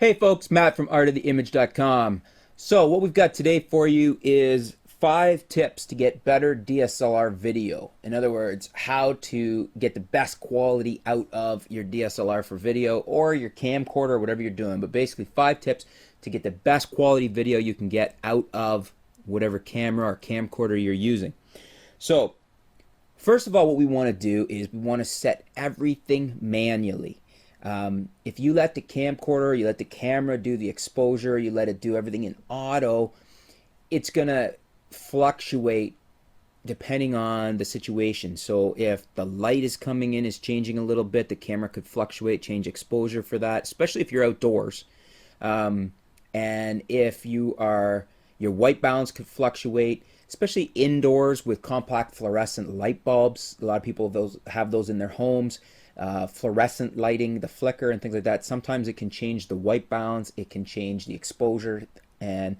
Hey folks, Matt from artoftheimage.com. So what we've got today for you is 5 tips to get better DSLR video. In other words, how to get the best quality out of your DSLR for video or your camcorder or whatever you're doing. But basically 5 tips to get the best quality video you can get out of whatever camera or camcorder you're using. So first of all, what we want to do is we want to set everything manually. If you let the camcorder, you let the camera do the exposure, you let it do everything in auto, it's going to fluctuate depending on the situation. So if the light is coming in, is changing a little bit, the camera could fluctuate, change exposure for that, especially if you're outdoors. And if you are, your white balance could fluctuate, especially indoors with compact fluorescent light bulbs. A lot of people have those in their homes. Fluorescent lighting, the flicker and things like that. Sometimes it can change the white balance, it can change the exposure, and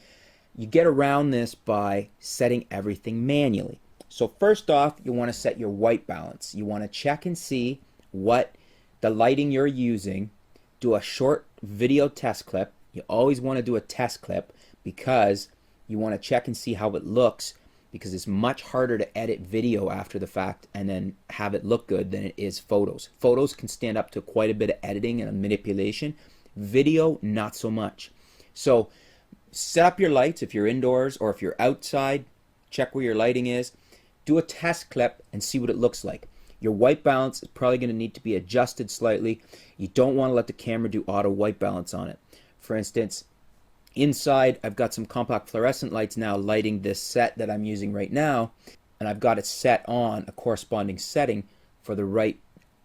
you get around this by setting everything manually. So first off, you want to set your white balance. You want to check and see what the lighting you're using. Do a short video test clip. You always want to do a test clip because you want to check and see how it looks, because it's much harder to edit video after the fact and then have it look good than it is photos. Photos can stand up to quite a bit of editing and manipulation. Video, not so much. So set up your lights if you're indoors, or if you're outside, check where your lighting is. Do a test clip and see what it looks like. Your white balance is probably going to need to be adjusted slightly. You don't want to let the camera do auto white balance on it. For instance, inside, I've got some compact fluorescent lights now lighting this set that I'm using right now, and I've got it set on a corresponding setting for the right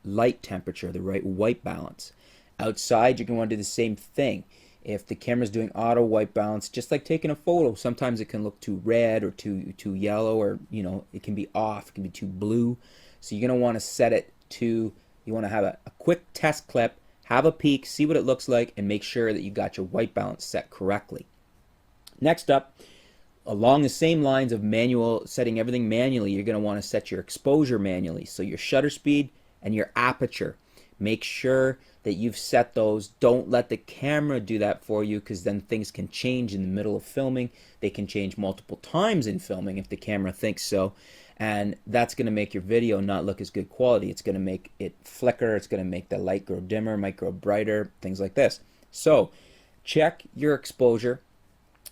light temperature, the right white balance. Outside, you're going to want to do the same thing. If the camera's doing auto white balance, just like taking a photo, sometimes it can look too red or too yellow, or it can be off, it can be too blue. So you're going to want to set it to, you want to have a quick test clip, have a peek, see what it looks like, and make sure that you got your white balance set correctly. Next up, along the same lines of setting everything manually, you're going to want to set your exposure manually. So your shutter speed and your aperture. Make sure that you've set those. Don't let the camera do that for you, because then things can change in the middle of filming. They can change multiple times in filming if the camera thinks so. And that's going to make your video not look as good quality. It's going to make it flicker. It's going to make the light grow dimmer, might grow brighter, things like this. So check your exposure.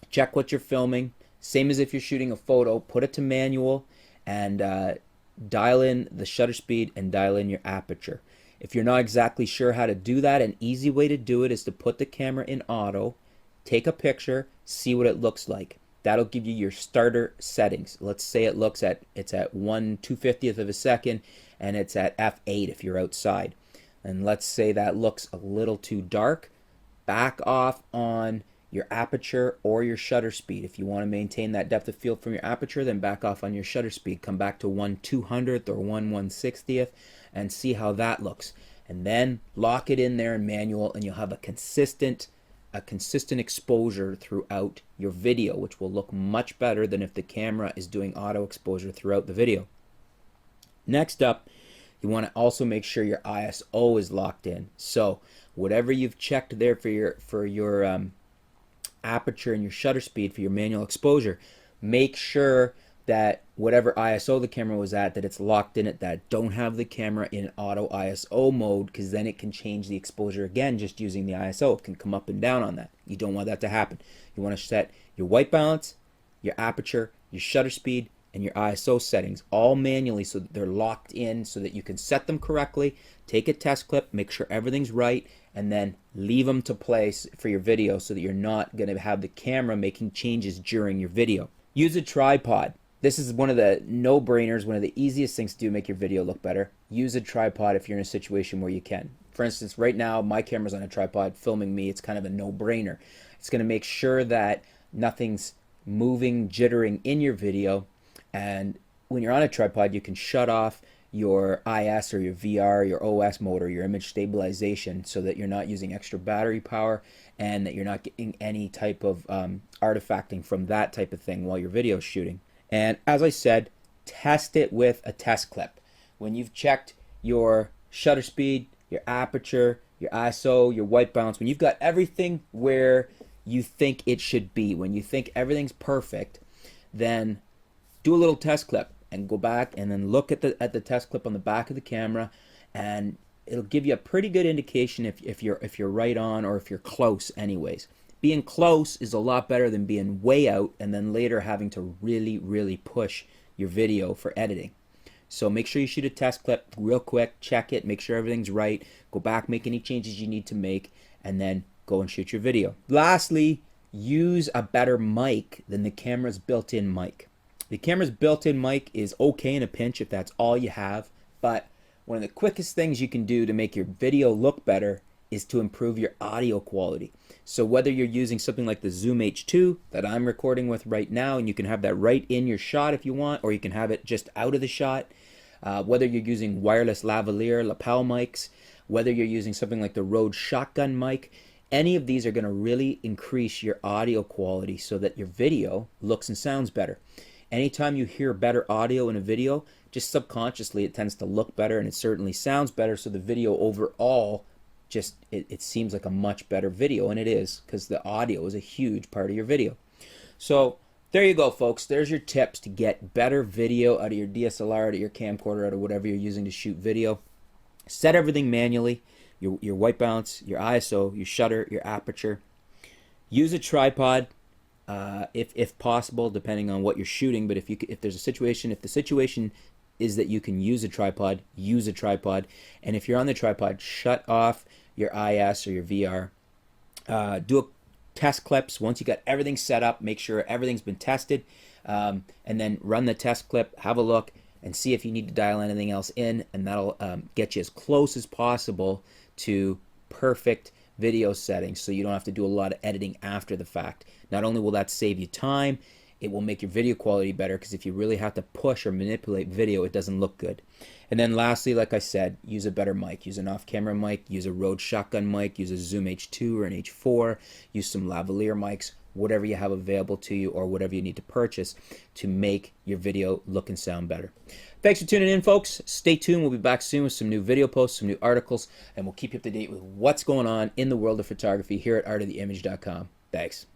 Check what you're filming. Same as if you're shooting a photo. Put it to manual and dial in the shutter speed and dial in your aperture. If you're not exactly sure how to do that, an easy way to do it is to put the camera in auto, take a picture, see what it looks like. That'll give you your starter settings. Let's say it's at 1/250th of a second and it's at f8 if you're outside. And let's say that looks a little too dark. Back off on your aperture or your shutter speed. If you want to maintain that depth of field from your aperture, then back off on your shutter speed. Come back to 1/200th or 1/160th and see how that looks. And then lock it in there in manual, and you'll have a consistent exposure throughout your video, which will look much better than if the camera is doing auto exposure throughout the video. Next up, you want to also make sure your ISO is locked in. So whatever you've checked there for your aperture and your shutter speed for your manual exposure, make sure that whatever ISO the camera was at, that it's locked in at that. Don't have the camera in auto ISO mode, because then it can change the exposure again just using the ISO. It can come up and down on that. You don't want that to happen. You want to set your white balance, your aperture, your shutter speed, and your ISO settings all manually so that they're locked in, so that you can set them correctly, take a test clip, make sure everything's right, and then leave them to place for your video so that you're not going to have the camera making changes during your video. Use a tripod. This is one of the no-brainers, one of the easiest things to do to make your video look better. Use a tripod if you're in a situation where you can. For instance, right now, my camera's on a tripod filming me. It's kind of a no-brainer. It's going to make sure that nothing's moving, jittering in your video. And when you're on a tripod, you can shut off your IS or your VR, your OS mode, or your image stabilization, so that you're not using extra battery power and that you're not getting any type of artifacting from that type of thing while your video is shooting. And as I said, test it with a test clip. When you've checked your shutter speed, your aperture, your ISO, your white balance, when you've got everything where you think it should be, when you think everything's perfect, then do a little test clip and go back and then look at the test clip on the back of the camera, and it'll give you a pretty good indication if you're right on or if you're close anyways. Being close is a lot better than being way out and then later having to really push your video for editing. So make sure you shoot a test clip real quick, check it, make sure everything's right, go back, make any changes you need to make, and then go and shoot your video. Lastly, use a better mic than the camera's built-in mic. The camera's built-in mic is okay in a pinch if that's all you have, but one of the quickest things you can do to make your video look better is to improve your audio quality. So whether you're using something like the Zoom H2 that I'm recording with right now, and you can have that right in your shot if you want, or you can have it just out of the shot, whether you're using wireless lavalier lapel mics, whether you're using something like the Rode shotgun mic, any of these are going to really increase your audio quality so that your video looks and sounds better. Anytime you hear better audio in a video, just subconsciously it tends to look better, and it certainly sounds better, so the video overall just it seems like a much better video, and it is, because the audio is a huge part of your video. So there you go, folks. There's your tips to get better video out of your DSLR, out of your camcorder, out of whatever you're using to shoot video. Set everything manually, your white balance, your ISO, your shutter, your aperture. Use a tripod if possible, depending on what you're shooting. But if there's a situation, if the situation is that you can use a tripod, use a tripod. And if you're on the tripod, shut off your IS or your VR. Do a test clips once you got everything set up. Make sure everything's been tested, and then run the test clip. Have a look and see if you need to dial anything else in, and that'll get you as close as possible to perfect video settings, so you don't have to do a lot of editing after the fact. Not only will that save you time, it will make your video quality better, because if you really have to push or manipulate video, it doesn't look good. And then lastly, like I said, use a better mic. Use an off-camera mic, use a Rode shotgun mic, use a Zoom H2 or an H4, use some lavalier mics, whatever you have available to you or whatever you need to purchase to make your video look and sound better. Thanks for tuning in, folks. Stay tuned. We'll be back soon with some new video posts, some new articles, and we'll keep you up to date with what's going on in the world of photography here at artoftheimage.com. Thanks.